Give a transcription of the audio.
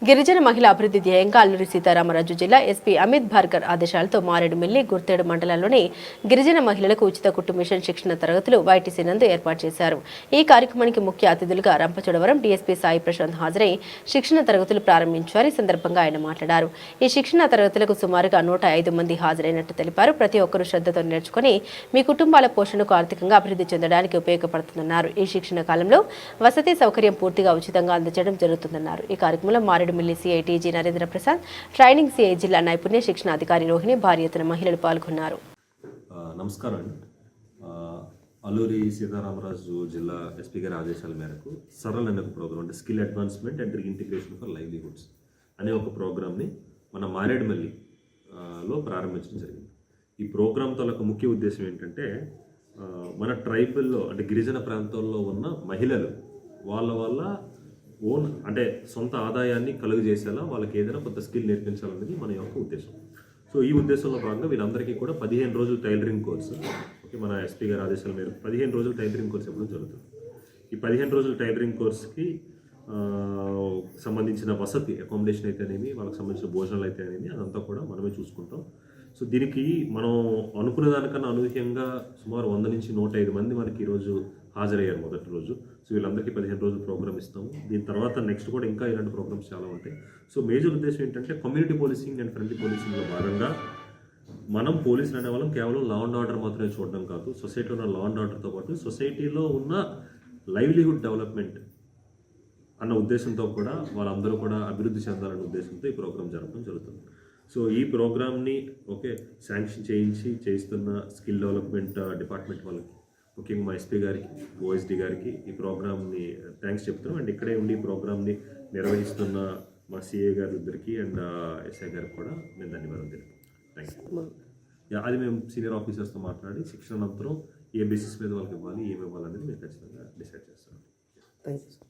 గిరిజన మహిళా అభివృద్ధి ధ్యేయంగా అల్లూరి సీతారామరాజు జిల్లా ఎస్పీ అమిత్ భార్గర్ ఆదేశాలతో మారేడుమిల్లి గుర్తేడు మండలంలోని గిరిజన మహిళలకు ఉచిత కుట్టు మిషన్ శిక్షణ తరగతులు వైటీసీ నందు ఏర్పాటు చేశారు. ఈ కార్యక్రమానికి ముఖ్య అతిథులుగా రంపచోడవరం డీఎస్పీ సాయి ప్రశాంత్ హాజరై శిక్షణ తరగతులు ప్రారంభించారు. ఈ సందర్భంగా ఆయన మాట్లాడారు. ఈ శిక్షణ తరగతులకు సుమారుగా 105 మంది హాజరైనట్టు తెలిపారు. ప్రతి ఒక్కరూ శ్రద్ధతో నేర్చుకుని మీ కుటుంబాల పోషణకు ఆర్థికంగా అభివృద్ధి చెందడానికి ఉపయోగపడుతుందన్నారు. ఈ శిక్షణ కాలంలో వసతి సౌకర్యం పూర్తిగా ఉచితంగా అందజేయడం జరుగుతుందన్నారు. ఈ కార్యక్రమంలో Maredumilli CI TG Narendra Prasad, training CI జిల్లా నైపుణ్య శిక్షణ అధికారి రోహిణి భారీ ఎత్తున మహిళలు పాల్గొన్నారు. నమస్కారం అండి. అల్లూరి సీతారామరాజు జిల్లా ఎస్పీ గారి ఆదేశాల మేరకు సరళ అనే ఒక ప్రోగ్రామ్ అంటే skill advancement and reintegration for livelihoods అనే ఒక ప్రోగ్రామ్ని మన మారేడుమిల్లిలో ప్రారంభించడం జరిగింది. ఈ ప్రోగ్రామ్ తాలూకు ముఖ్య ఉద్దేశం ఏంటంటే మన ట్రైబల్లో అంటే గిరిజన ప్రాంతాల్లో ఉన్న మహిళలు వాళ్ళ ఓన్ అంటే సొంత ఆదాయాన్ని కలుగజేసేలా వాళ్ళకి ఏదైనా కొత్త స్కిల్ నేర్పించాలనేది మన యొక్క ఉద్దేశం. సో ఈ ఉద్దేశంలో భాగంగా వీళ్ళందరికీ కూడా 15 రోజులు టైలరింగ్ కోర్సు, ఓకే, మన ఎస్పీ గారి ఆదేశాల మేరకు 15 రోజులు టైలరింగ్ కోర్సు ఇవ్వడం జరుగుతుంది. ఈ 15 రోజుల టైలరింగ్ కోర్సుకి సంబంధించిన వసతి అకామిడేషన్ అయితేనేమి, వాళ్ళకి సంబంధించిన భోజనాలు అయితేనేమి అదంతా కూడా మనమే చూసుకుంటాం. సో దీనికి మనం అనుకునే దానికన్నా అనూహ్యంగా సుమారు 100 నుంచి 105 మంది మనకి ఈరోజు హాజరయ్యారు మొదటి రోజు. సో వీళ్ళందరికీ 15 రోజులు ప్రోగ్రామ్ ఇస్తాము. దీని తర్వాత నెక్స్ట్ కూడా ఇంకా ఇలాంటి ప్రోగ్రామ్స్ చాలా ఉంటాయి. సో మేజర్ ఉద్దేశం ఏంటంటే కమ్యూనిటీ పోలీసింగ్ అండ్ ఫ్రెండ్లీ పోలీసింగ్లో భాగంగా మనం పోలీసులు అనే వాళ్ళం కేవలం లా అండ్ ఆర్డర్ మాత్రమే చూడడం కాదు, సొసైటీలో ఉన్న లా అండ్ ఆర్డర్తో పాటు సొసైటీలో ఉన్న లైవ్లీహుడ్ డెవలప్మెంట్ అన్న ఉద్దేశంతో కూడా వాళ్ళందరూ కూడా అభివృద్ధి చెందాలనే ఉద్దేశంతో ఈ ప్రోగ్రామ్ జరపడం జరుగుతుంది. సో ఈ ప్రోగ్రామ్ని శాంక్షన్ చేయిస్తున్న స్కిల్ డెవలప్మెంట్ డిపార్ట్మెంట్ వాళ్ళకి, ముఖ్యంగా మా ఎస్పీ గారికి, ఓఎస్డీ గారికి ఈ ప్రోగ్రామ్ని థ్యాంక్స్ చెప్తున్నాం. అండ్ ఇక్కడే ఉండి ఈ ప్రోగ్రామ్ని నిర్వహిస్తున్న మా సిఏ గారి ఇద్దరికి అండ్ ఎస్ఐ గారికి కూడా మేము ధన్యవాదాలు తెలుపుతాం. Thank you. అది మేము సీనియర్ ఆఫీసర్స్తో మాట్లాడి శిక్షణ అనంతరం ఏ బేసిస్ మీద వాళ్ళకి ఇవ్వాలి, ఏమి ఇవ్వాలనేది మేము ఖచ్చితంగా డిసైడ్ చేస్తాం. Thank you.